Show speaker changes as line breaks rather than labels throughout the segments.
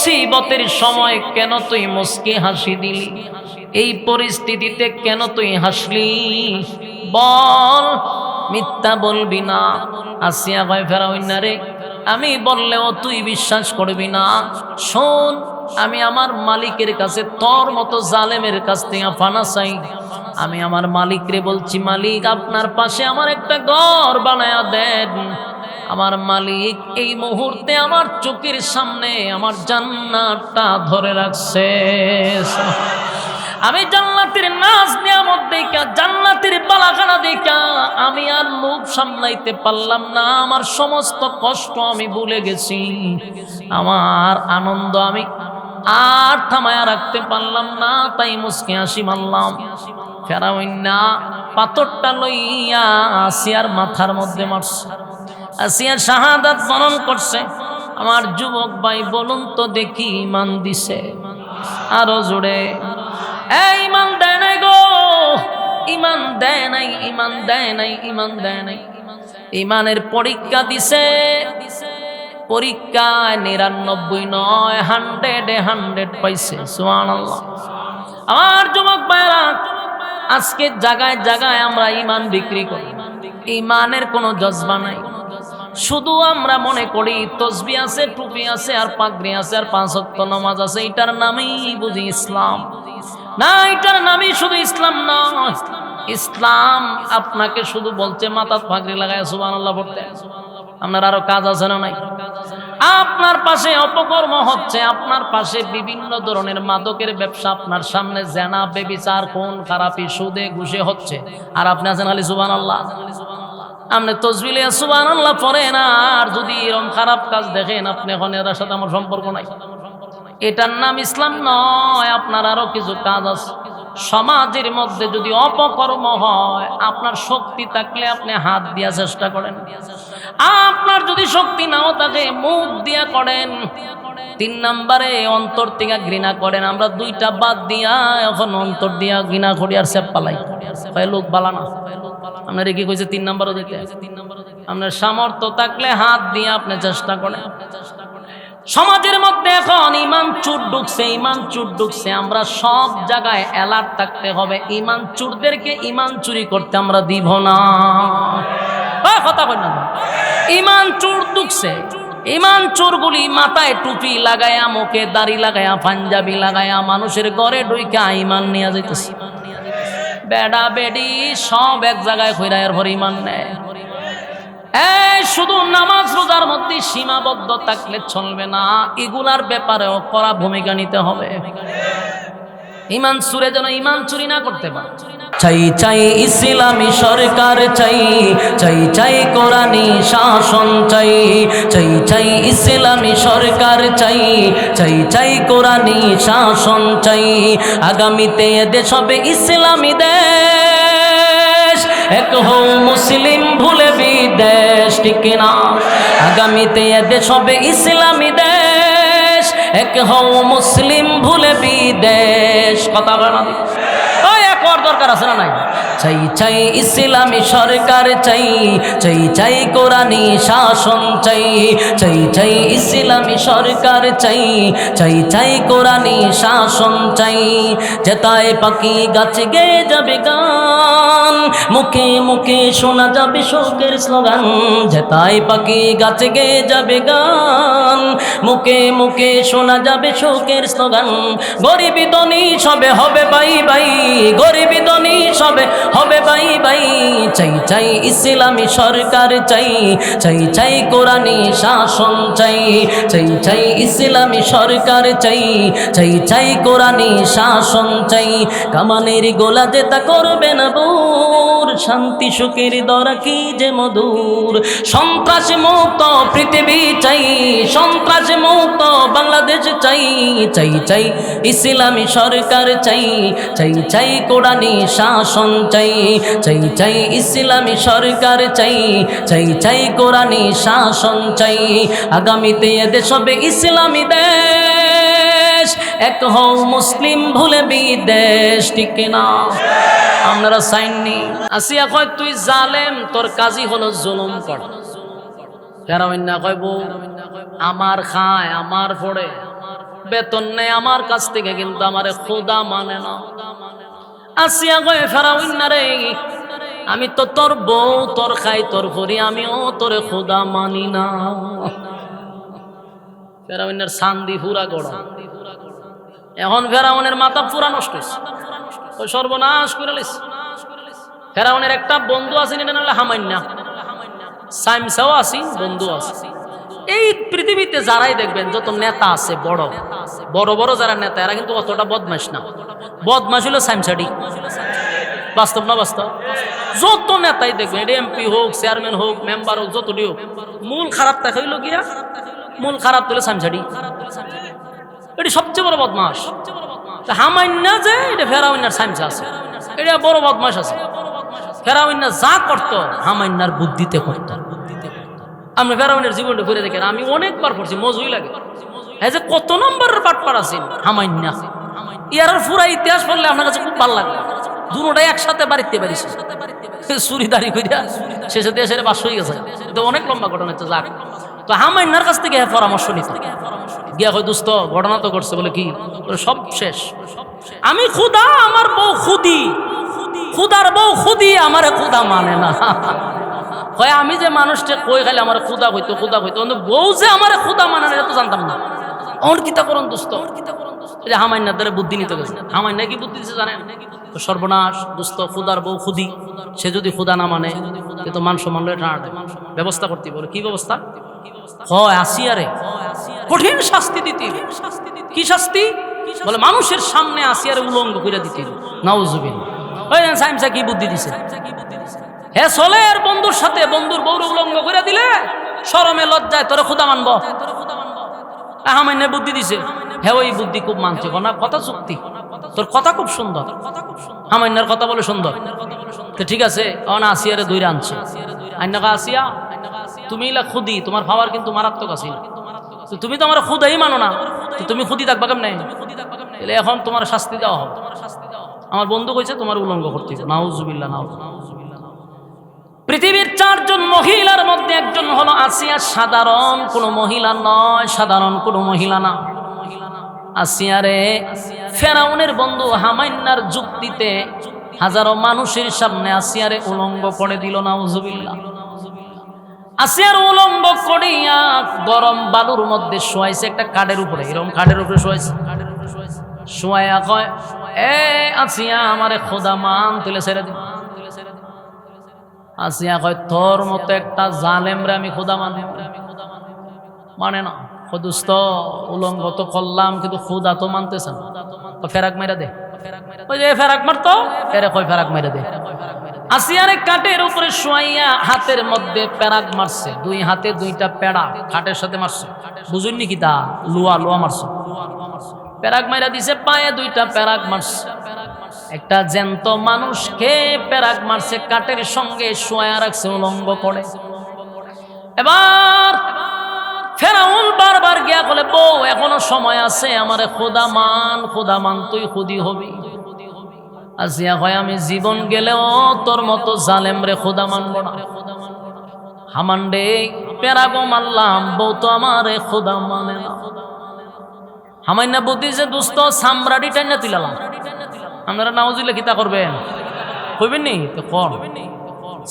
মুসিবতের সময় কেন তুই মুস্কি হাসি দিলি? এই পরিস্থিতিতে কেন তুই হাসলি? বল, মিথ্যা বলবি না। আসিয়া কয় ফেরাউন রে, আমি বললেও তুই বিশ্বাস করবি না। শোন, আমি আমার মালিকের কাছে তোর মতো জালেমের কাছ থেকে ফানা চাই। আমি আমার মালিকরে বলছি, মালিক আপনার পাশে আমার একটা ঘর বানায়া দেন। আমার মালিক এই মুহূর্তে আমার চোখের সামনে আমার জান্নাতটা ধরে রাখছে। আমি জান্নাতের নাজ নিয়ামত দেখা, জান্নাতের বালাখানা দেখা আমি আর লোভ সামলাইতে পারলাম না। আমার সমস্ত কষ্ট আমি ভুলে গেছি, আমার আনন্দ আমি আর থামায়া রাখতে পারলাম না। তাই মুস্কি হাসি মারলাম। ফেরাউন না পাথরটা লইয়া আসিয়ার মাথার মধ্যে মারছে। আসিয়া শাহাদাত বরণ করছে। আমার যুবক ভাই বলুন তো দেখি, ইমান দিছে? আরো জোরে, ইমান দেয় নাই গো, ইমান দেয় নাই, ইমান দেয় নাই, ইমান দেয় নাই। ইমানের পরীক্ষা দিছে, পরীক্ষায় 99 নয় 100 পাইছে। সুবহানাল্লাহ। আমার যুবক ভাইরা, আজকে জায়গায় জায়গায় আমরা ইমান বিক্রি করি, ইমানের কোনো জজবা নাই। শুধু আমরা মনে করি তসবিহ আছে, টুপি আছে, আর পাগড়ি আছে, আর 5 ওয়াক্ত নামাজ আছে, এটার নামই বুঝি ইসলাম। না, এটার নামই শুধু ইসলাম নয়। ইসলাম আপনাকে শুধু বলছে মাথায় পাগড়ি লাগায় সুবহানাল্লাহ পড়তে। আপনার আরো কাজ আছে না নাই? আপনার পাশে অপকর্ম হচ্ছে, আপনার পাশে বিভিন্ন ধরনের মাদকের ব্যবসা, আপনার সামনে জেনা, বেবিচার, খুন খারাপি, সুদে ঘুষে হচ্ছে, আর আপনি আছেন খালি সুবহানাল্লাহ। আপনি তসবিহ লিয়া সুবহানাল্লাহ পড়েন, আর যদি এরকম খারাপ কাজ দেখেন আপনি এখন এর সাথে আমার সম্পর্ক নাই। এটার নাম ইসলাম নয়। আপনার আরো কিছু কাজ আছে। সমাজের মধ্যে যদি অপকর্ম হয়, আপনার শক্তি থাকলে আপনি হাত দিয়া চেষ্টা করেন, আপনার যদি শক্তি নাও থাকে মুখ দিয়া করেন। 3 নম্বরে অন্তর থেকে ঘৃণা করেন। আমরা 2টা বাদ দিয়া এখন অন্তর দিয়া ঘৃণা করি আর সেপ পালাই, লোক বালানা। আপনার কি কইছে 3 নম্বরও দিতে? আপনার সামর্থ্য থাকলে হাত দিয়ে আপনি চেষ্টা করেন। সমাজের মধ্যে এখন ইমান চুর ঢুকছে, ইমান চুর ঢুকছে। আমরা সব জায়গায় অ্যালার্ট থাকতে হবে। ইমান চুরদেরকে ইমান চুরি করতে আমরা দিব না। কথা বল না, ইমান চুর ঢুকছে। ইমান চোরগুলি মাথায় টুপি লাগায়া, মুখে দাড়ি লাগায়া, পাঞ্জাবি লাগায়া মানুষের ঘরে ঢুইকা ইমান নিয়ে যাইতেছে। বেড়া বেডি সব এক জায়গায় কইরা এরপর ইমান নেয়। শুধু নামাজ রোজার মধ্যে সীমাবদ্ধ থাকলে চলবে না, এগুলার ব্যাপারেও কড়া ভূমিকা নিতে হবে। ইমান চুরে যেন ইমান চুরি না করতে পারে। চাই চাই ইসলামী সরকার চাই, চাই চাই কোরআনী শাসন চাই, চাই চাই ইসলামী সরকার চাই, চাই চাই কোরআনী শাসন চাই। আগামীতে এদেশ হবে ইসলামী দেশ, এক হও মুসলিম ভুলে বিদেশ, ঠিক না? আগামীতে এদেশ হবে ইসলামী দেশ, এক হও মুসলিম ভুলে বিদেশ। কথা বলা দরকার আছে না নাই? চাই চাই ইসলামী সরকার চাই, চাই চাই কোরআনী শাসন চাই, চাই চাই ইসলামী সরকার চাই, চাই চাই কোরআনী শাসন চাই। যেতায় পাখি গাছে গেয়ে যাবে গান, মুখে মুখে শোনা যাবে শোকের স্লোগান। যেতায় পাখি গাছে গেয়ে যাবে গান, মুখে মুখে শোনা যাবে শোকের স্লোগান। গরিবি ধনী সবে হবে বাই বাই, গরিবি ধনী সবে হবে বাই বাই। চাই চাই ইসলামী সরকার চাই, চাই চাই কোরআনী শাসন চাই, চাই চাই ইসলামী সরকার চাই, চাই চাই কোরআনী শাসন চাই। কামানের গোলা যেটা করবে না বুর, শান্তি সুখের দরা কি যে মধুর। সন্ত্রাস মুক্ত পৃথিবী চাই, সন্ত্রাস মুক্ত বাংলাদেশ চাই, চাই চাই ইসলামী সরকার চাই, চাই চাই কোরআনী শাসন চাই, চাই চাই ইসলামী সরকার চাই, চাই চাই কোরআনী শাসন চাই। আগামীতে এদেশ হবে ইসলামী দেশ, এক হও মুসলিম ভুলে বিদেশ, ঠিক না? আপনারা চাইননি? আসিয়া কয় তুই জালেম, তোর কাজই হলো জুলুম করা। ফেরাউন না কয় বউ আমার খায় আমার পড়ে, বেতন নেয় আমার কাছ থেকে, কিন্তু আমারে খোদা মানে না। আসিয়া কয় ফেরাউন না রে, আমি তো তোর বউ, তোর খাই তোর করি, আমিও তোরে খোদা মানি না। ফেরাউনের সান্দি পুরা গড়া। এখন ফেরাউনের মাথা পুরা নষ্ট হয়েছে, ওই সর্বনাশ করে লিস। ফেরাউনের একটা বন্ধু আছে, এটা নাহলে হামাইন্না, সাইমসাও আছি, বন্ধু আছে। এই পৃথিবীতে যারাই দেখবেন যত নেতা আছে, বড় বড় বড় যারা নেতা, এরা কিন্তু অতটা বদমাশ না। বদমাশ হলো সাইমসাডি। বাস্তব না বাস্তব? যত নেতাই দেখবেন, এটা এমপি হোক, চেয়ারম্যান হোক, মেম্বার হোক, যতটি হোক, মূল খারাপটা হইল গিয়া, মূল খারাপ হলো সাইমসাডি। এটি সবচেয়ে বড় বদমাস। হামাইন্না যে এটা ফেরাউন্নার সাইমসা আছে, এটা বড় বদমাস আছে। ফেরাউন্না যা করতো হামাইন্নার বুদ্ধিতে করতো। আপনি ফেরাউনের জীবনটা ঘুরে দেখেন, আমি অনেকবার পড়ছি, মজুই লাগে। হ্যাঁ, যে কত নম্বরের পাটপার আছেন হামাইন্না, ইয়ার পুরা ইতিহাস পড়লে আপনার কাছে খুব ভালো লাগবে। দুটোটাই একসাথে বাড়িতে পারিস, চুরিদারি কইরা শেষে দেশের বাস হয়ে গেছে। তো অনেক লম্বা ঘটনা হচ্ছে। যাক, তো হামাইন্নার কাছ থেকে পরামর্শ নিত গিয়া, কই দোস্ত ঘটনা তো করছে, বলে কি সব শেষ, আমি খুদা, আমার বউ খুদি, খুদার বউ খুদি, আমারে খুদা মানে না। কয় আমি যে মানুষটা কই খালি আমার খুদা হইতো, খুদা হইতো, বউ যে আমার খুদা মানে না, এটা তো জানতাম না। অন কিতা করুন দোস্ত, হামাইন্নার দ্বারা বুদ্ধি নিতে গেছে। হামাইন্না কি বুদ্ধি দিচ্ছে জানেন? সর্বনাশ দোস্ত, খুদার বউ খুদি, সে যদি খুদা না মানে সে তো মান সম্মান লয়ে টানা দেয়, ব্যবস্থা করতে। বলে কি ব্যবস্থা? হয় আসিয়ারে কঠিন শাস্তি দিতে। কি শাস্তি? বলে মানুষের সামনে আসিয়ারে উলঙ্গ করে দিতে। নাউজুবিল্লাহ। ওই সাইমসা কি বুদ্ধি দিছে? হে সোলের বন্ধুর সাথে বন্ধুর বউর উলঙ্গ করে দিলে শরমে লজ্জায় তোরে খুদা মানব। হামাইন্না বুদ্ধি দিছে। হ্যাঁ, ওই বুদ্ধি খুব মানছে না, কথা চুক্তি, তোর কথা খুব সুন্দর। হামাইন্নার কথা বলে সুন্দর, তো ঠিক আছে। অন আসিয়ারে দইরা আনছে। আইনাকা আসিয়া, তুমি ইলা খুদি, তোমার পাওয়ার কিন্তু মারাত্মক আছে। তুমি তো আমার খুদাই মানো না, তুমি খুদি থাকবা কেমনে? এখন তোমার শাস্তি দেওয়া হবে। আমার বন্ধু কইছে তোমার উলঙ্গ করতে। নাউজুবিল্লাহ, নাউজুবিল্লাহ। পৃথিবীর 4 জন মহিলার মধ্যে একজন হলো আসিয়া। সাধারণ কোনো মহিলা নয়, সাধারণ কোনো মহিলা না। আসিয়ারে ফেরাউনের বন্ধু হামাইন্নার যুক্তিতে হাজারো মানুষের সামনে আসিয়ারে উলঙ্গ করে দিল। নাউজুবিল্লাহ। আসিয়ার উলঙ্গ করিয়া গরম বালুর মধ্যে শোয়াইছে, একটা কাঠের উপরে, এরকম কাঠের উপরে শোয়াইছে। শোয়াইয়া কয়, এ আসিয়া আমারে খোদা মান, তুলে ছেড়ে দিন। আসিয়া কয়, তোর মতো একটা জালেমরে আমি খোদা মানে না। দোস্ত উলঙ্গ তো করলাম, কিন্তু খোদা তো মানতেছে না। ফেরাক মেরে দে। ওই যে ফেরাক মারতো, এরে কয় ফেরাক মেরে দে। আসিয়ারে কাঠের উপরে শোয়াইয়া হাতের মধ্যে পেরাক মারছে। 2 হাতে 2টা পেড়া খাটের সাথে মারছে। বুঝুননি কি তা? লোয়া লোয়া মারছে। পেরাক মাইরা দিছে, পায়ে 2টা পেরাক মারছে। একটা জ্যান্ত মানুষকে পেরাক মারছে, কাঠের সঙ্গে শোয়া রাখছে উলঙ্গ করে। এবার ফেরাউন বারবার গিয়া বলে, বউ এখনো সময় আছে, আমারে খোদা মান, খোদা মান, তুই খুদি হবি। আসিয়া কয়, আমি জীবন গেলেও তোর মতো জালেম রে খোদা মানব না। হামান্ডে পেরাগো মারলাম, বউ তো আমারে খোদা মানে না। হামাইন্না বুদ্ধি যে দোস্ত সামরাডি টাইনা তুলালাম। আপনারা নাউজুবিল্লাহ কিতা করবেন? কইবেন নি তো কোন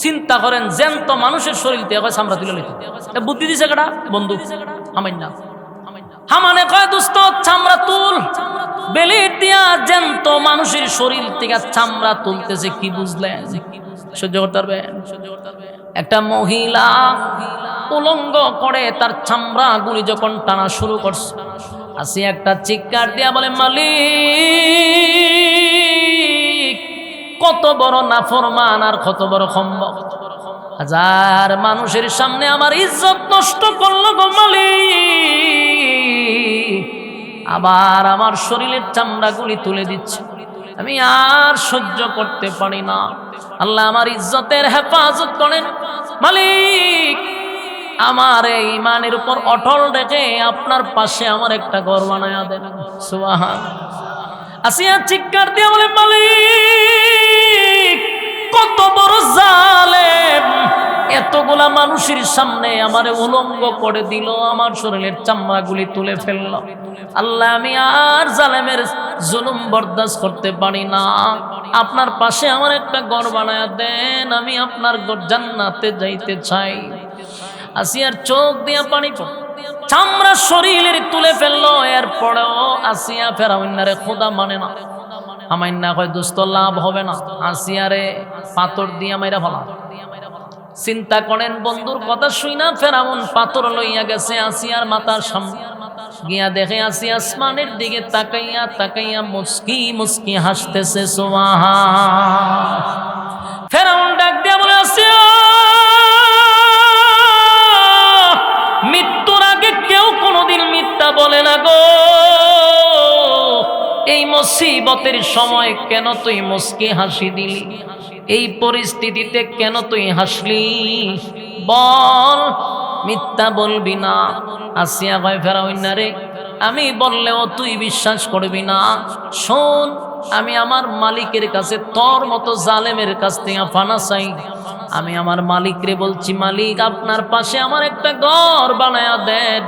চিন্তা করেন, জ্যান্ত মানুষের শরীর দিয়ে কয় সামরা তুলে লইতে। বুদ্ধি দিছে কেডা? বন্ধু হামাইন্না। হামানে কয়, দোস্ত চামড়া তুল। বেলির দিয়া জ্যান্ত মানুষের শরীর থেকে চামড়া তুলতেছে, কি বুঝলেন? সহ্য করতে পারবেন? একটা মহিলা উলঙ্গ করে তার চামড়া গুলি যখন টানা শুরু করছে, আসি একটা চিৎকার দিয়া বলে, মালিক কত বড় নাফরমান আর কত বড় খম্ব! 1000 মানুষের সামনে আমার ইজ্জত নষ্ট করলো গো মালিক। আবার আমার শরীরের চামড়াগুলি তুলে দিচ্ছে, আমি আর সহ্য করতে পারি না। আল্লাহ আমার ইজ্জতের হেফাজত করেন মালিক। আমার এই ইমানের উপর অটল রেখে আপনার পাশে আমার একটা ঘর বানায়া দেন। সুবহানাল্লাহ। আসিয়া চিৎকার দিয়ে বলে, মালিক কত বড় জালেম! এতগুলো ওয়ালা মানুষের সামনে আমারে উলঙ্গ করে দিল, আমার শরীরের চামড়াগুলি তুলে ফেলল। আল্লাহ, আমি আর জালেমের জুলুম বরদাস্ত করতে পারি না, আপনার পাশে আমার একটা ঘর বানায়া দেন, আমি আপনার জান্নাতে যাইতে চাই। আসিয়ার চোখ দিয়া পানি পড়ে, চামড়া শরীরের তুলে ফেললো। এরপরেও আসিয়া ফেরাউন্নারে খোদা মানে না। আমার না কয় দোস্ত লাভ হবে না, আসিয়ারে পাথর দিয়া মাইরা ফেলা। চিন্তা করেন, বন্ধুর কথা শুই না ফেরাউন পাথর লইয়া গেছে আসিয়ার মাথার সামনে। গিয়া দেখে আসিয়া আসমানের দিকে তাকাইয়া তাকাইয়া মুস্কি মুস্কি হাসতেছে। সুবহান। ফেরাউন ডাক দিয়া বলে, আসিয়া, মৃত্যুর আগে কেউ কোনোদিন মিথ্যা বলে না গো। এই মুসিবতের সময় কেন তুই মুস্কি হাসি দিলি? এই পরিস্থিতিতে কেন তুই হাসলি? বল, মিথ্যা বলবি না। আসিয়া কয়, ফেরাউন্নারে, আমি বললেও তুই বিশ্বাস করবি না। শোন, আমি আমার মালিকের কাছে তোর মতো জালেমের কাছ থেকে ফানা চাই। আমি আমার মালিকরে বলছি, মালিক আপনার পাশে আমার একটা ঘর বানায়া দেন।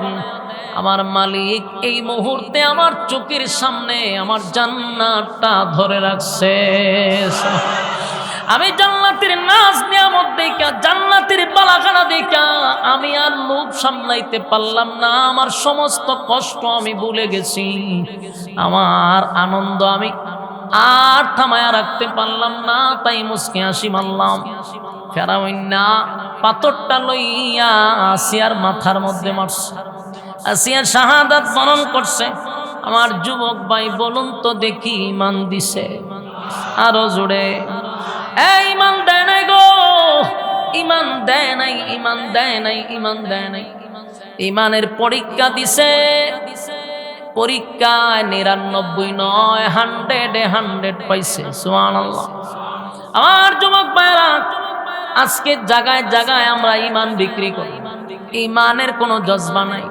আমার মালিক এই মুহূর্তে আমার চোখের সামনে আমার জান্নাতটা ধরে রাখছে। আমি জান্নাতের নাজ নিয়ামত দেখা, জান্নাতের বালাখানা দেখা আমি আর লোভ সামলাইতে পারলাম না। আমার সমস্ত কষ্ট আমি ভুলে গেছি, আমার আনন্দ আমি আর থামায়া রাখতে পারলাম না, তাই মুস্কি হাসি মারলাম। ফেরাউন্না পাথরটা লইয়া আসিয়ার মাথার মধ্যে মারছে। আসিয়া শাহাদাত বরণ করছে। আমার যুবক ভাই বলুন তো দেখি, ইমান দিছে? আরো জোরে, এই ইমান দেয় নাই গো, ইমান দেয় নাই, ইমান দেয় নাই, ইমান দেয় নাই। ইমানের পরীক্ষা দিছে, পরীক্ষায় 99 নয় 100 পাইছে। সুবহানাল্লাহ। আমার যুবক ভাইরা, আজকে জায়গায় জায়গায় আমরা ইমান বিক্রি করি, ইমানের কোনো জজবা নাই।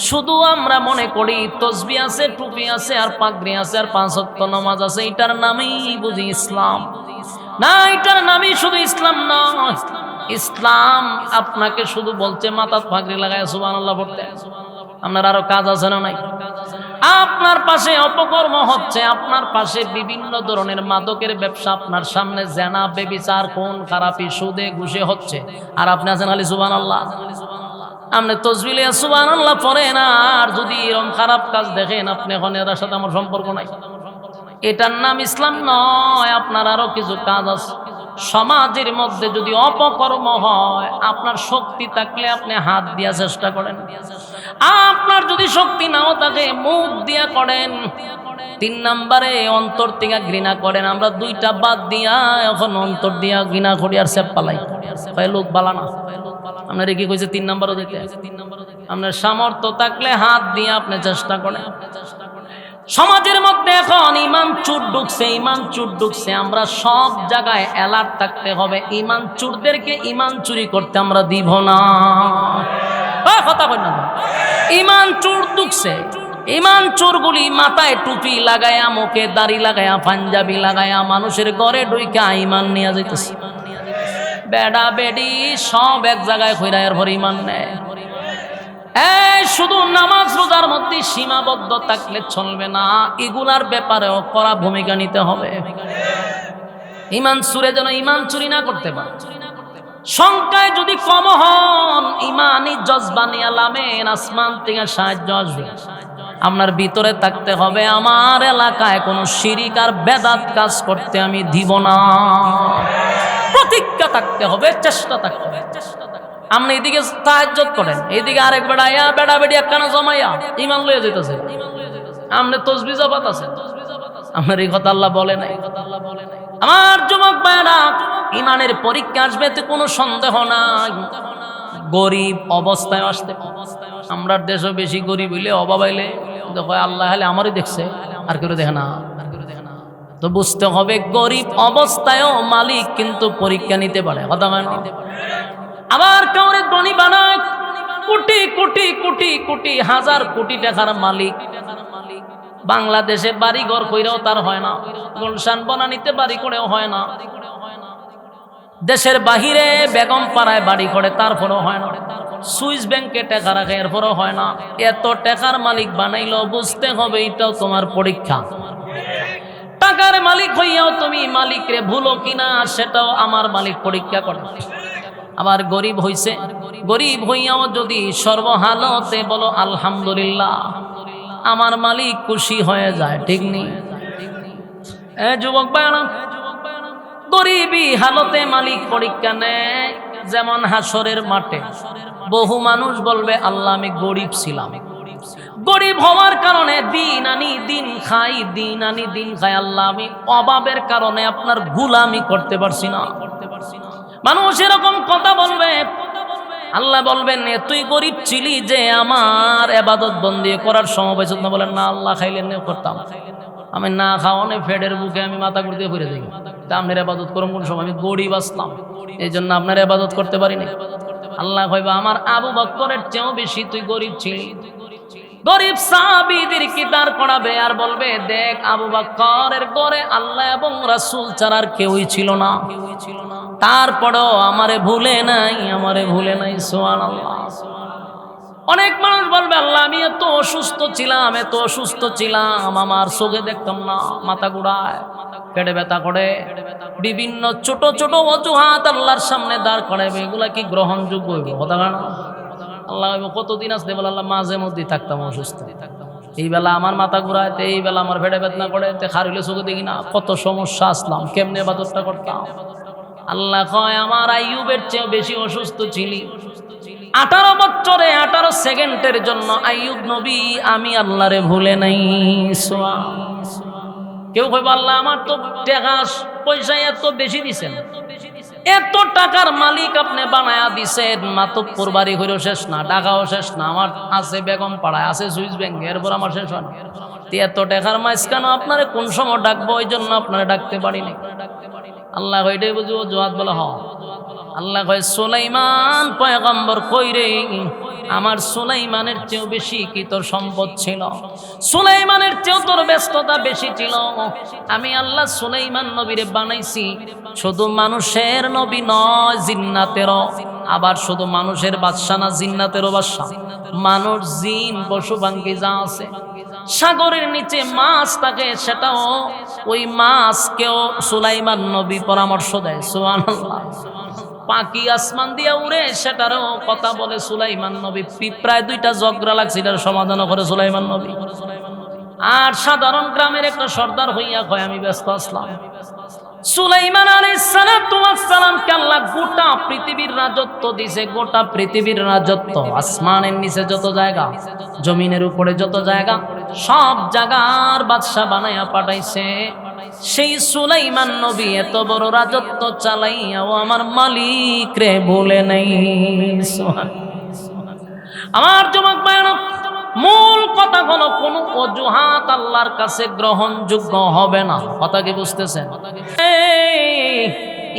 শুধু আমরা মনে করি তসবিহ আছে, টুপি আছে, আর পাগড়ি আছে, আর 5 ওয়াক্ত নামাজ আছে, এটার নামই বুঝি ইসলাম। না, এটার নামই শুধু ইসলাম নয়। ইসলাম আপনাকে শুধু বলছে মাথার পাগড়ি লাগায় সুবহানাল্লাহ পড়তে। আপনার আরো কাজ আছে না নাই? আপনার পাশে অপকর্ম হচ্ছে, আপনার পাশে বিভিন্ন ধরনের মাদকের ব্যবসা, আপনার সামনে জেনা, ব্যভিচার, খুন খারাপি, সুদে ঘুষে হচ্ছে, আর আপনি আছেন খালি সুবহানাল্লাহ। আপনি তসবিহ সুবহানাল্লাহ পড়েন, আর যদি এরকম খারাপ কাজ দেখেন আপনি এখন এর সাথে আমার সম্পর্ক নাই। এটার নাম ইসলাম নয়। আপনার আরো কিছু কাজ আছে। সমাজের মধ্যে যদি অপকর্ম হয়, আপনার শক্তি থাকলে আপনি হাত দিয়া চেষ্টা করেন, আপনার যদি শক্তি নাও থাকে মুখ দিয়া করেন। 3 নম্বরে অন্তর থেকে ঘৃণা করেন। আমরা 2টা বাদ দিয়া এখন অন্তর দিয়া ঘৃণা করি আর সেপ পালাই, লোক বালা না। আপনার কি কইছে 3 নম্বরও দিতে? আপনার সামর্থ্য থাকলে হাত দিয়ে আপনি চেষ্টা করেন। সমাজের মধ্যে এখন ইমান চুর ঢুকছে, ইমান চুর ঢুকছে। আমরা সব জায়গায় অ্যালার্ট থাকতে হবে। ইমান চুরদেরকে ইমান চুরি করতে আমরা দিব না। কথা বল না, ইমান চুর ঢুকছে। ইমান চোরগুলি মাথায় টুপি লাগায়া, মুখে দাড়ি লাগায়া, পাঞ্জাবি লাগায়া মানুষের ঘরে ঢুইকা ইমান নিয়ে যাইতেছে। বেড়া বেডি সব এক জায়গায় কইরা এরপর ইমান নেয়। শুধু নামাজ রোজার মধ্যে সীমাবদ্ধ থাকলে চলবে না, এগুলার ব্যাপারেও কড়া ভূমিকা নিতে হবে। ইমান চুরে যেন ইমান চুরি না করতে পারে। সংখ্যায় যদি কম হন, ইমানি জজবা নিয়ে লামেন, আসমান থেকে সাহায্য আসবে। আপনার ভিতরে থাকতে হবে, আমার এলাকায় কোনো শিরিক আর বেদাত কাজ করতে আমি দিব না। প্রতিজ্ঞা থাকতে হবে, চেষ্টা থাকতে হবে। আপনি এদিকে তাহাজ্জুদ করেন, এদিকে আরেক বেড়াইয়া বেড়া বেড়ি একখানা জমাইয়া ইমান লইয়া যেতেছে, আপনি তসবিহ জপাত আছে। আপনার এই কথা আল্লাহ বলে নাই। আমার যুবক ভাইরা, ইমানের পরীক্ষা আসবে, এতে কোনো সন্দেহ নাই। গরিব অবস্থায় আসতে, আমরা দেশে বেশি গরিব হইলে, অভাব হইলে দেখো আল্লাহ হলে আমারই দেখছে, আর কেউ দেখে না। তো বুঝতে হবে, গরিব অবস্থায়ও মালিক কিন্তু পরীক্ষা নিতে পারে। কথা মানে আবার কাউরে ধনী বানায়, কোটি কোটি কোটি কোটি হাজার কোটি টাকার মালিক। বাংলাদেশে বাড়ি ঘর কইরাও তার হয় না, গুলশান বনানীতে বাড়ি করেও হয় না। দেশের বাহিরে বেগম পাড়ায় বাড়ি করে, তারপরেও হয় না। সুইস ব্যাংকে টাকা রাখে, এরপরও হয় না। এত টাকার মালিক বানাইলো, বুঝতে হবে এটাও তোমার পরীক্ষা। টাকার মালিক হইয়াও তুমি মালিকরে ভুলো কিনা, সেটাও আমার মালিক পরীক্ষা করে। আবার গরিব হইছে, গরিব হইয়াও যদি সর্বহালতে বলো আলহামদুলিল্লাহ, আমার মালিক খুশি হয়ে যায়, ঠিক নেই? যুবক ভাইরা, গরিবী হালতে মালিক পরীক্ষা নেয়। যেমন হাসরের মাঠে বহু মানুষ বলবে আল্লাহ আমি গরিব ছিলাম, গরিব হওয়ার কারণে দিন আনি দিন খাই, দিন আনি দিন খাই, আল্লাহ আমি অভাবের কারণে আপনার গোলামি করতে পারছি না। মানুষ এরকম কথা বলবে। আল্লাহ বলবেন তুই গরিব ছিলি যে আমার ইবাদত বন্দি করার সময় পাইছ না? বলেন না, আল্লাহ খাইলেন করতাম, আমি না খাওয়ানে ফেডের বুকে আমি মাথা ঘুরতে ফিরে যাই। তা আপনার ইবাদত করুন কোন সময়? আমি গরিব আসলাম, এই জন্য আপনার ইবাদত করতে পারিনি। আল্লাহ কইবা আমার আবু বকরের চেয়েও বেশি তুই গরিব ছিলি। গরিব সাহাবীদের কি দাঁড় করাবে আর বলবে দেখ আবু বকরের ঘরে আল্লাহ এবং রাসূল ছাড়া আর কেউই ছিল না, তারপরেও আমারে ভুলে নাই, আমারে ভুলে নাই। সুবহানাল্লাহ। অনেক মানুষ বলবে আল্লাহ আমি এত অসুস্থ ছিলাম, এত অসুস্থ ছিলাম, আমার চোখে দেখতাম না, মাথা ঘুরায়, পেটে ব্যথা করে, বিভিন্ন ছোট ছোট অজুহাত আল্লাহর সামনে দাঁড় করাবে। এগুলা কি গ্রহণযোগ্য? কথা না। আল্লাহ কতদিন আসতে বলে আল্লাহ মাঝে মধ্যেই থাকতাম অসুস্থ, এই বেলা আমার মাথা ঘুরায়, এই বেলা আমার পেটে বেদনা করে, খারিলে চোখে দেখি না, কত সমস্যা আসলাম, কেমনে ইবাদতটা করতাম। আল্লাহ কয় আমার আইয়ুবের চেয়ে বেশি অসুস্থ ছিলি। 18 বছরে 18 সেকেন্ডের জন্য আইয়ুব নবী আমি আল্লাহরে ভুলে নাই। কেউ কইব আল্লাহ আমার তো টাকা পয়সা এত বেশি দিছেন, এত টাকার মালিক আপনি বানায়া দিছেন, মাতব্বর বাড়ি হইলেও শেষ না, টাকাও শেষ না, আমার আছে বেগম পাড়ায়, আছে সুইস ব্যাংকে, এরপর আমার শেষ হয় না। এত টাকার মাঝখান আপনারে কোন সময় ডাকবো, ওই জন্য আপনারা ডাকতে পারিনি। আল্লাহ এটাই বুঝবো জোয়াত বলা হ। আল্লাহ কয় সুলাইমান পয়গম্বর কই রে, আমার সুলাইমানের চেয়েও বেশি কি তোর সম্পদ ছিল? সুলাইমানের চেয়েও তোর ব্যস্ততা বেশি ছিল। আমি আল্লাহ সুলাইমান নবীরে বানাইছি শুধু মানুষের নবী নয়, জিন্নাতেরও। আবার শুধু মানুষের বাদশা না, জিন্নাতেরও বাদশা। মানুষ, জিন, পশু পাখি যা আছে, সাগরের নিচে মাছ থাকে, সেটাও ওই মাছকেও সুলাইমান নবী পরামর্শ দেয়। সুবহানাল্লাহ। পাখি আসমান দিয়া উড়ে, সেটারও কথা বলে সুলাইমান নবী। প্রায় 2টা ঝগড়া লাগছে, এটার সমাধানও করে সুলাইমান নবী। আর সাধারণ গ্রামের একটা সর্দার হইয়া কয় আমি ব্যস্ত আসলাম। সুলাইমান আলাইহিস সালামকে আল্লাহ গোটা পৃথিবীর রাজত্ব দিয়েছে, গোটা পৃথিবীর রাজত্ব। আসমানের নিচে যত জায়গা, জমিনের উপরে যত জায়গা, সব জায়গার বাদশা বানায়া পাঠাইছে। সেই সুলাইমান নবী এত বড় রাজত্ব চালাইয়াও আমার মালিক রে ভুলে নাই। আমার যুবক ভাইরা, মূল কথা হলো কোন অজুহাত আল্লাহর কাছে গ্রহণযোগ্য হবে না। কথা কি বুঝতেছেন?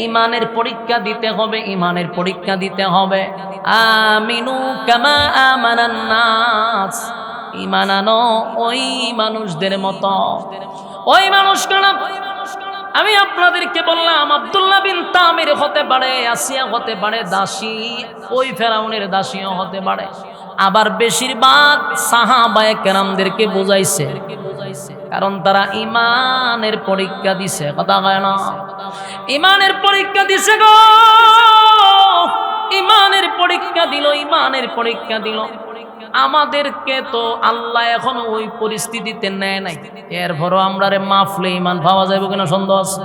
ইমানের পরীক্ষা দিতে হবে, ইমানের পরীক্ষা দিতে হবে। আমিনু কামা আমানান নাস, ঈমান আনো ওই মানুষদের মতো। ওই মানুষ কেন? আমি আপনাদেরকে বললাম আব্দুল্লাহ বিন তামির হতে পারে, আসিয়া হতে পারে দাসী, ওই ফেরাউনের দাসীও হতে পারে। আবার বেশিরভাগ সাহাবায়ে কেরামদেরকে বুঝাইছে, কারণ তারা ইমানের পরীক্ষা দিছে। কথা হয় না? ইমানের পরীক্ষা দিছে গো, ইমানের পরীক্ষা দিল, ইমানের পরীক্ষা দিল। আমাদেরকে তো আল্লাহ এখনো ওই পরিস্থিতিতে নেয় নাই, এরপরও আমরা রে মাফলে ইমান পাওয়া যাবে কিনা সন্দেহ আছে।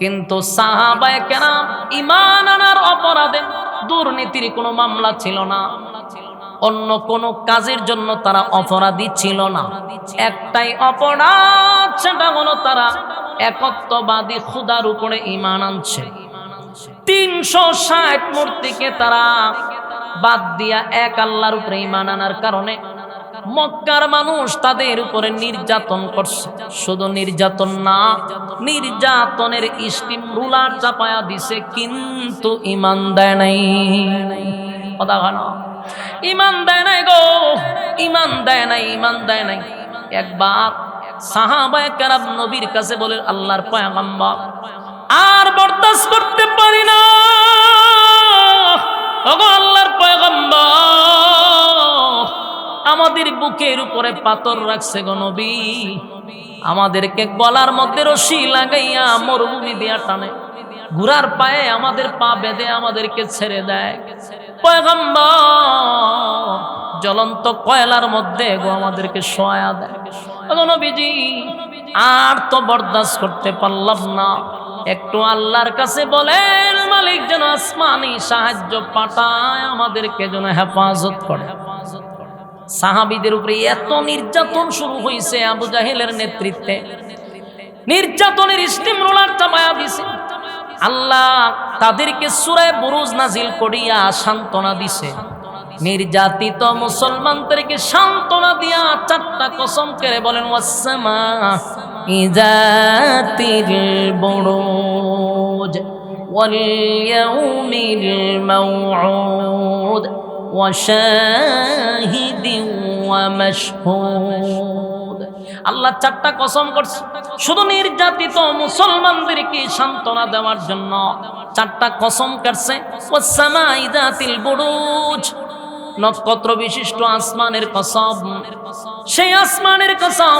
কিন্তু সাহাবায়ে কেরাম ইমান আনার অপরাধে, দুর্নীতির কোনো মামলা ছিল না, অন্য কোন কাজের জন্য তারা অপরাধী ছিল না। একটাই অপরাধ, সেটা হলো তারা একত্ববাদী খোদার উপরে ঈমান আনছে। 360 মূর্তিকে তারা বাদ দিয়া এক আল্লাহর উপরে ঈমান আনার কারণে মক্কার মানুষ তাদের উপরে নির্যাতন করছে। শুধু নির্যাতন না, নির্যাতনের স্টিম রুলার চাপায়া দিছে, কিন্তু ঈমান দেয় নাই। কথা না, ঈমান দেয় নাই গো, ঈমান দেয় নাই, ঈমান দেয় নাই। একবার সাহাবায়ে কেরাম নবীর কাছে বলে আল্লাহর পয়গম্বর আর বরদাস্ত করতে পারি না, ওগো আল্লাহর পয়গম্বর, আমাদের বুকের উপরে পাথর রাখছে গো নবী, আমাদেরকে গলার মধ্যে রশি লাগাইয়া মরুভূমি দিয়া টানে, ঘোড়ার পায়ে আমাদের পা বেঁধে আমাদেরকে ছেড়ে দেয়। পয়গম্বর, জ্বলন্ত কয়লার মধ্যে গো আমাদেরকে শোয়া দেয়। ওগো নবীজি, আর তো বরদাস্ত করতে পারলাম না, একটু আল্লাহর কাছে বলেন মালিক যেন আসমানি সাহায্য পাঠায়, আমাদেরকে যেন হেফাজত করে। সাহাবীদের উপরে এত নির্যাতন শুরু হয়েছে আবু জাহেলের নেতৃত্বে, নির্যাতনের স্টিম রোলার চাপায়া দিছে। আল্লাহ তাদেরকে সূরা বুরুজ নাজিল করিয়া সান্ত্বনা দিছে। নির্যাতিত মুসলমানদেরকে সান্ত্বনা দিয়া চারটা কসম করে বলেন, ওয়াসসামা ইযাতিল বুরুজ ওয়াল ইয়াউমিল মাউউদ ওয়া শাহিদিন ওয়া মাশহুদ। আল্লাহ চারটা কসম করছে শুধু নির্যাতিত মুসলমানদেরকে সান্ত্বনা দেওয়ার জন্য। চারটা কসম করছে, ওয়াসসামা ইযাতিল বুরুজ, নক্ষত্র বিশিষ্ট আসমানের কসম, সেই আসমানের কসম,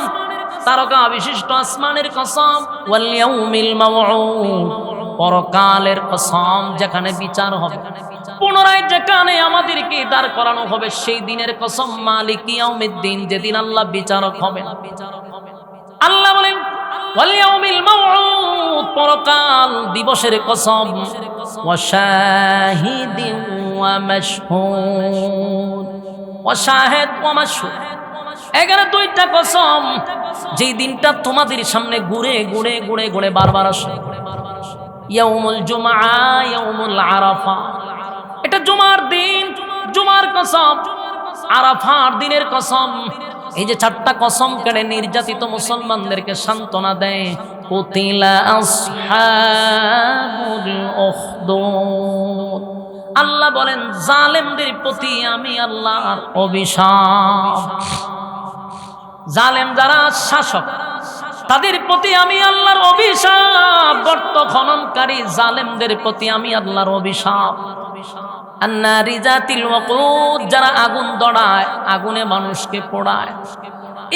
তারকা বিশিষ্ট আসমানের কসম, ওয়াল ইয়াউমিল মাউউদ, পরকালের কসম, যেখানে বিচার হবে, পুনরায় যেখানে আমাদেরকে দাঁড় করানো হবে, সেই দিনের কসম, মালিক ইয়াউমিদ্দিন, যেদিন আল্লাহ বিচারক হবেন। আল্লাহ বলেন ওয়াল ইয়াউমিল মাউউদ, পরকাল দিবসের কসম, ওয়া শাহিদিন ওয়া মাশহুদ, ওয়া শাহিদ ওয়া মাশহুদ, এখানে দুইটা কসম, যেই দিনটা তোমাদের সামনে ঘুরে ঘুরে ঘুরে ঘুরে বারবার আসে। ইয়াউমুল জুমআ, ইয়াউমুল আরাফা, এটা জুমার দিন, জুমার কসম, আরাফার দিনের কসম। এই যে চারটা কসম কেড়ে নির্যাতিত মুসলমানদেরকে সান্ত্বনা দেয়। কুতিলা আসহাবুল উখদুদ, আল্লাহ বলেন জালেমদের প্রতি আমি আল্লাহর অভিশাপ। জালেম যারা শাসক, তাদের প্রতি আমি আল্লাহর অভিশাপ। গর্ত খননকারী জালেমদের প্রতি আমি আল্লাহর অভিশাপ। আন্নারি জাতিল ওয়াকুদ, যারা আগুন দড়ায়, আগুনে মানুষকে পোড়ায়।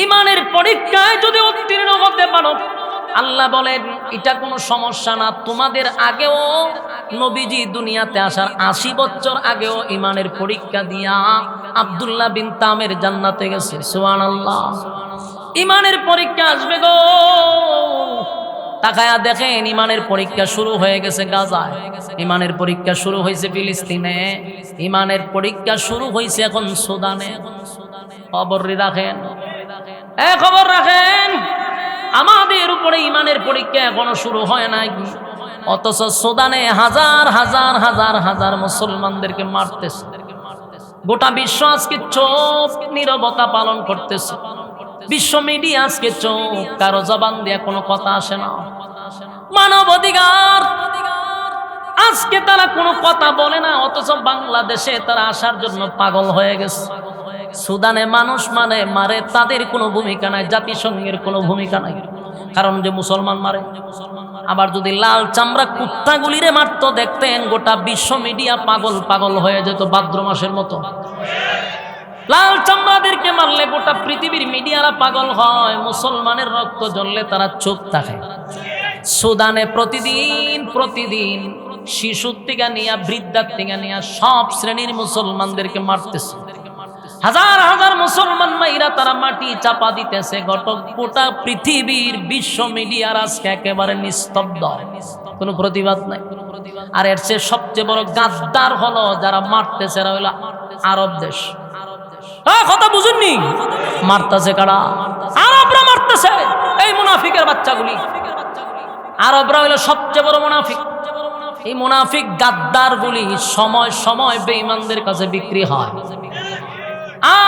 ইমানের পরীক্ষায় যদি উত্তীর্ণ হতে পারো, আল্লাহ বলেন এটা কোনো সমস্যা না। তোমাদের আগেও নবীজি দুনিয়াতে আসার 80 বছর আগেও ইমানের পরীক্ষা দিয়া আব্দুল্লাহ বিন তামের জান্নাতে গেছে। সুবহানাল্লাহ। ইমানের পরীক্ষা আসবে গো। তাকায়া দেখেন, ইমানের পরীক্ষা শুরু হয়ে গেছে গাজায়, ইমানের পরীক্ষা শুরু হয়েছে ফিলিস্তিনে, ইমানের পরীক্ষা শুরু হয়েছে এখন সুদানে। খবর রাখেন, খবর রাখেন, আমাদের উপরে ইমানের পরীক্ষা এখনো শুরু হয় নাই, অথচ সুদানে হাজার হাজার হাজার হাজার মুসলমানদেরকে মারতেছে। গোটা বিশ্ব আজকে চোখ নীরবতা পালন করতেছে। বিশ্ব মিডিয়া আজকে চোখ, কারো জবান দিয়ে কোনো কথা আসে না। মানব অধিকার আজকে তারা কোনো কথা বলে না, অথচ বাংলাদেশে তারা আসার জন্য পাগল হয়ে গেছে। সুদানে মানুষ মানে মারে, তাদের কোনো ভূমিকা নাই, জাতিসংঘের কোনো ভূমিকা নাই, কারণ যে মুসলমান মারে। আবার যদি লাল চামড়া কুত্তাগুলিরে মারতো, দেখতেন গোটা বিশ্ব মিডিয়া পাগল পাগল হয়ে যেত ভাদ্র মাসের মতো। লাল চামড়াদেরকে মারলে গোটা পৃথিবীর মিডিয়ারা পাগল হয়। মুসলমানের রক্ত জ্বললে তারা চুপ থাকে। সুদানে প্রতিদিন প্রতিদিন শিশুর থেকে নিয়ে বৃদ্ধার থেকে নিয়ে সব শ্রেণীর মুসলমানদেরকে মারতেছে। হাজার হাজার মুসলমান মাইরা তারা মাটি চাপা দিতেছে। গোটা পৃথিবীর বিশ্ব মিডিয়ার আজকে একেবারে নিস্তব্ধ, কোনো প্রতিবাদ নাই। আর এর চেয়ে সবচেয়ে বড় গাদ্দার হলো যারা মারতেছে, এরা হলো আরব দেশ। কথা বুঝুননি? মারতেছে কারা? আরবরা মারতেছে। এই মুনাফিকের বাচ্চাগুলি, আরবরা হইলো সবচেয়ে বড় মুনাফিক। এই মুনাফিক গাদ্দার গুলি সময় সময় বেঈমানদের কাছে বিক্রি হয়।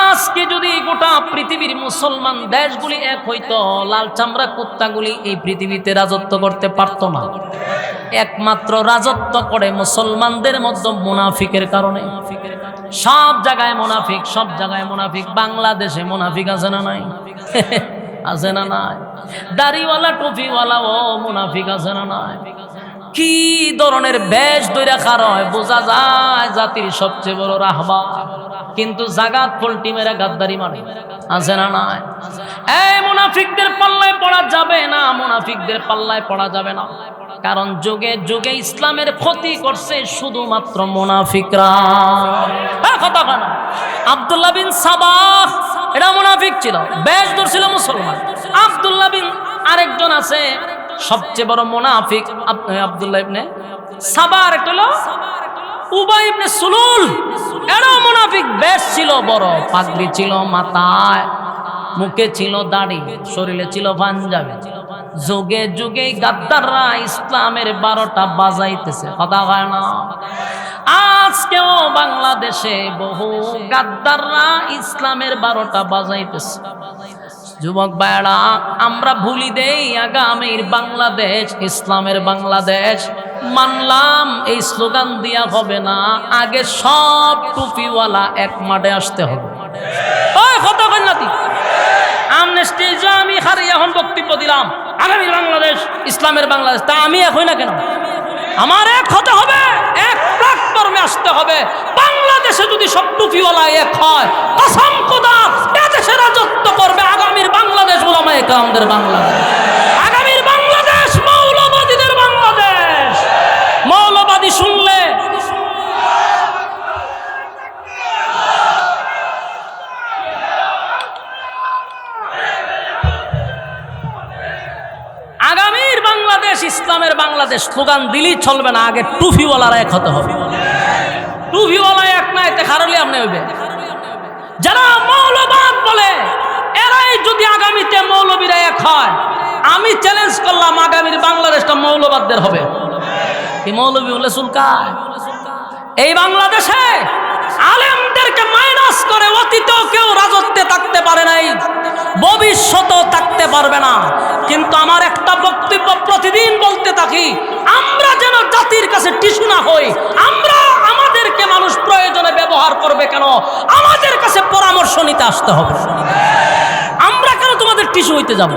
আজকে যদি গোটা পৃথিবীর মুসলমান দেশগুলি এক হইতো, লাল চামড়া কুত্তাগুলি এই পৃথিবীতে রাজত্ব করতে পারতো না। একমাত্র রাজত্ব করে মুসলমানদের মধ্যে মুনাফিকের কারণে। সব জায়গায় মুনাফিক, সব জায়গায় মুনাফিক। বাংলাদেশে মুনাফিক আছে না নাই? আছে না নাই? দাড়িওয়ালা টুপিওয়ালা ও মুনাফিক আছে না নাই? কি ধরনের বেশ দইরা খার হয় বোঝা যায় জাতির সবচেয়ে বড় রাহবার, কিন্তু জাগাত পোল্টি মেরা গাদ্দারি মানে আছে না নাই? এই মুনাফিকদের পাল্লায় পড়া যাবে না, মুনাফিকদের পাল্লায় পড়া যাবে না, কারণ যুগে যুগে ইসলামের ক্ষতি করছে শুধুমাত্র মুনাফিকরা। কথা কেন? আব্দুল্লাহ বিন সাবাহ এটা মুনাফিক ছিল, বেশ ধরছিল মুসলমান। আব্দুল্লাহ বিন আরেকজন আছে সবচেয়ে বড় মুনাফিক আব্দুল্লাহ ইবনে সাবাহ, একটা হলো উবাই ইবনে সুলুল, এরাও মুনাফিক, বেশ ছিল বড়, পাগড়ি ছিল মাথায়, মুখে ছিল দাড়ি, শরীরে ছিল পাঞ্জাবি। যুগে যুগে গাদ্দাররা ইসলামের 12টা বাজাইতেছে, কথা হয় না? আজকেও বাংলাদেশে বহু গাদ্দাররা ইসলামের 12টা বাজাইতেছে। যুবক ভাইরা, আমরা ভুলি দেই আগামীর বাংলাদেশ ইসলামের বাংলাদেশ। মানলাম এই স্লোগান দিয়া হবে না, আগে সব টুপিওয়ালা এক মাঠে আসতে হবে। ওই কথা কই নাতি, আমনেস্টি যে আমি হারিয়ে এখন বক্তব্য দিলাম আগামীর বাংলাদেশ ইসলামের বাংলাদেশ, তা আমি এক হই না কেন? আমার এক হতে হবে, এক প্ল্যাটফর্মে আসতে হবে। বাংলাদেশে যদি সব টুপিওয়ালা এক হয়, কসম খোদা এদেশে রাজত্ব করবে আগামীর বাংলাদেশ উলামায়ে কেরামদের বাংলাদেশ, আগামীর বাংলাদেশ মৌলবাদীদের বাংলাদেশ। মৌলবাদী শুনলে আগামীর বাংলাদেশ ইসলামের বাংলাদেশ স্লোগান দিলেই চলবে না, আগে টুপিওয়ালারা এক হতে হবে। টুপিওয়ালা এক না, এতে খারালি আপনি হইবে। যারা মৌলবাদ বলে এরাই যদি আগামীতে মৌলবীরা এক হয়, আমি চ্যালেঞ্জ করলাম আগামীর বাংলাদেশটা মৌলবাদদের হবে। কি মৌলবী হলে চুলকায়? এই বাংলাদেশে আলেমদেরকে মাইনাস করে অতীতেও কেউ রাজত্বে থাকতে পারে নাই, ভবিষ্যতেও থাকতে পারবে না। কিন্তু আমার একটা বক্তব্য প্রতিদিন বলতে থাকি, আমরা যেন জাতির কাছে টিস্যু না হই। আমরা আমাদেরকে মানুষ প্রয়োজনে ব্যবহার করবে কেন, আমাদের কাছে পরামর্শ নিতে আসতে হবে। আমরা কেন তোমাদের টিস্যু হইতে যাব?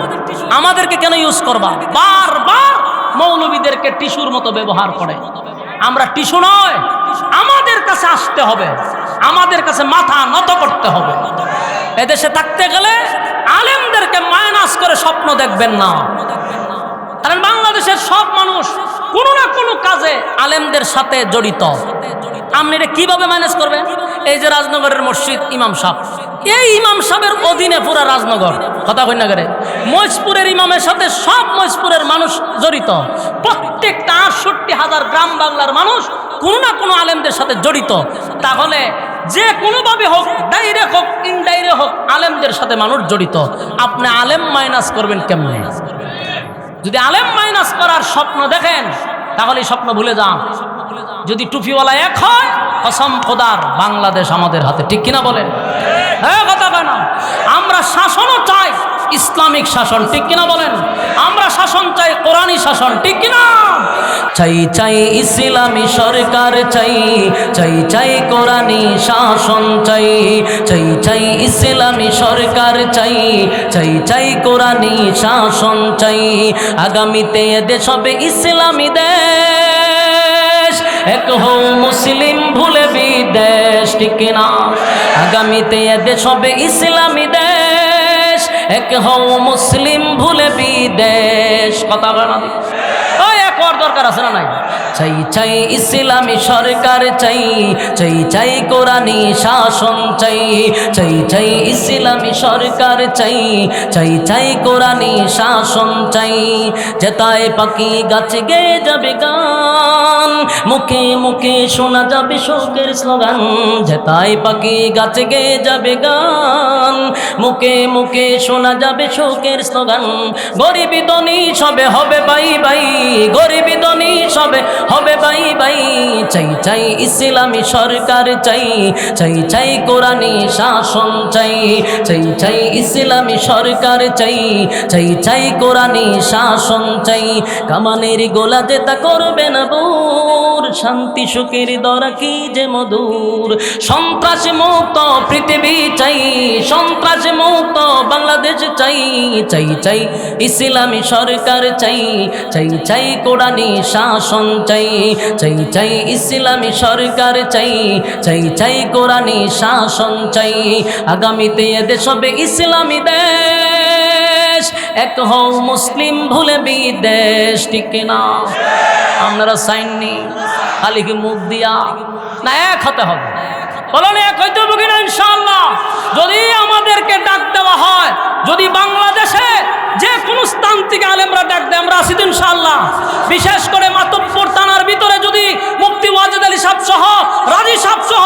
আমাদেরকে কেন ইউজ করবা? বারবার মৌলবীদেরকে টিস্যুর মতো ব্যবহার করে। আমরা টিস্যু নয়, আমাদের কাছে আসতে হবে, আমাদের কাছে মাথা নত করতে হবে। এদেশে থাকতে গেলে আলেমদেরকে মাইনাস করে স্বপ্ন দেখবেন না, কারণ বাংলাদেশের সব মানুষ কোনো না কোনো কাজে আলেমদের সাথে জড়িত। আপনি এটা কিভাবে ম্যানেজ করবেন? এই যে রাজনগরের মসজিদ ইমাম সাহেব, এই ইমাম সাহেবের অধীনে পুরা রাজনগর, কথা কই না করে। মহিষপুরের ইমামের সাথে সব মহিষপুরের মানুষ জড়িত, প্রত্যেকটা 68,000 গ্রাম বাংলার মানুষ কোনো না কোনো আলেমদের সাথে জড়িত। তাহলে যে কোনোভাবে হোক, ডাইরেক্ট হোক ইনডাইরেক্ট হোক, আলেমদের সাথে মানুষ জড়িত। আপনি আলেম মাইনাস করবেন কেমনে? যদি আলেম মাইনাস করার স্বপ্ন দেখেন তাহলে স্বপ্ন ভুলে যান। যদি টুপিওয়ালা এক হয়, কসম খোদার বাংলাদেশ আমাদের হাতে, ঠিক কিনা বলেন? হ্যাঁ, কথা কেন? আমরা শাসনও চাই, ইসলামিক শাসন, ঠিক কিনা বলেন? আমরা শাসন চাই, কোরআনী শাসন, ঠিক কিনা? চাই চাই ইসলামী সরকার চাই, চাই চাই কোরআনী শাসন চাই, চাই চাই ইসলামী সরকার চাই, চাই চাই কোরআনী শাসন চাই। আগামীতে এদেশ হবে ইসলামী দেশ, এক হও মুসলিম ভুলে বিদেশ, ঠিক কিনা? আগামীতে এদেশ হবে ইসলামী দেশ, এক হও মুসলিম ভুলে বিদেশ, কথা বলা এক হওয়ার দরকার আছে না নাই? চাই চাই ইসলামী সরকার চাই, চাই চাই কোরআনী শাসন চাই, চাই চাই ইসলামী সরকার চাই, চাই চাই কোরআনী শাসন চাই। যেতায় পাখি গাছে গেয়ে যাবে গান, মুখে মুখে শোনা যাবে শোকের স্লোগান। যেতায় পাখি গাছে গেয়ে যাবে গান, মুখে মুখে শোনা যাবে শোকের স্লোগান। গরিবি ধনী সবে হবে বাই বাই, গরিবি ধনী সবে হবে বাই বাই। চাই চাই ইসলামী সরকার চাই, চাই চাই কোরআনী শাসন চাই, চাই চাই ইসলামী সরকার চাই, চাই চাই কোরআনী শাসন চাই। কামানের গোলা যেতা করবে না বুর, শান্তি সুখের দরা কি যে মধুর। সন্ত্রাস মুক্ত পৃথিবী চাই, সন্ত্রাস মুক্ত বাংলাদেশ চাই, চাই চাই ইসলামী সরকার চাই, চাই চাই কোরআনী শাসন শাসন চাই, চাই চাই ইসলামী সরকার চাই, চাই চাই কোরআনী শাসন চাই। আগামীতে এদেশ হবে ইসলামী দেশ, এক হও মুসলিম ভুলে বিদেশ, ঠিক কিনা? আপনারা সাইন নি, খালি কি মুখ দিয়া না, এক হতে হবে। বলেন এক হইতে হবে কিনা? ইনশাআল্লাহ। যদি আমাদেরকে ডাক দেওয়া হয়, যদি বাংলাদেশে যে কোনো স্থান থেকে আলেমরা ডাক দেয়, আমরা আসি তো ইনশাআল্লাহ। বিশেষ করে মাতব্বর থানার ভিতরে যদি মুফতি ওয়াজেদ আলী সাহেব সহ, রাজি সাহেব সহ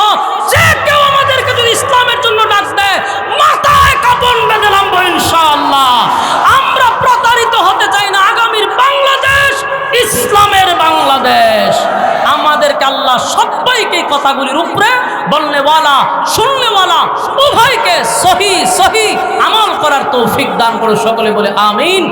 যে কেউ আমাদেরকে যদি ইসলামের জন্য ডাক দেয়, মাথায় কাপড় বেঁধে নামবো ইনশাআল্লাহ। আমরা প্রতারিত হতে চাই না। আগামীর বাংলাদেশ ইসলামের বাংলাদেশ। আমাদেরকে আল্লাহ সবাইকে কথাগুলির উপরে বলনেওয়ালা শুননেওয়ালা উভয়কে সহি সহি আমল করার তৌফিক দান করে। সকলে বলে আমিন।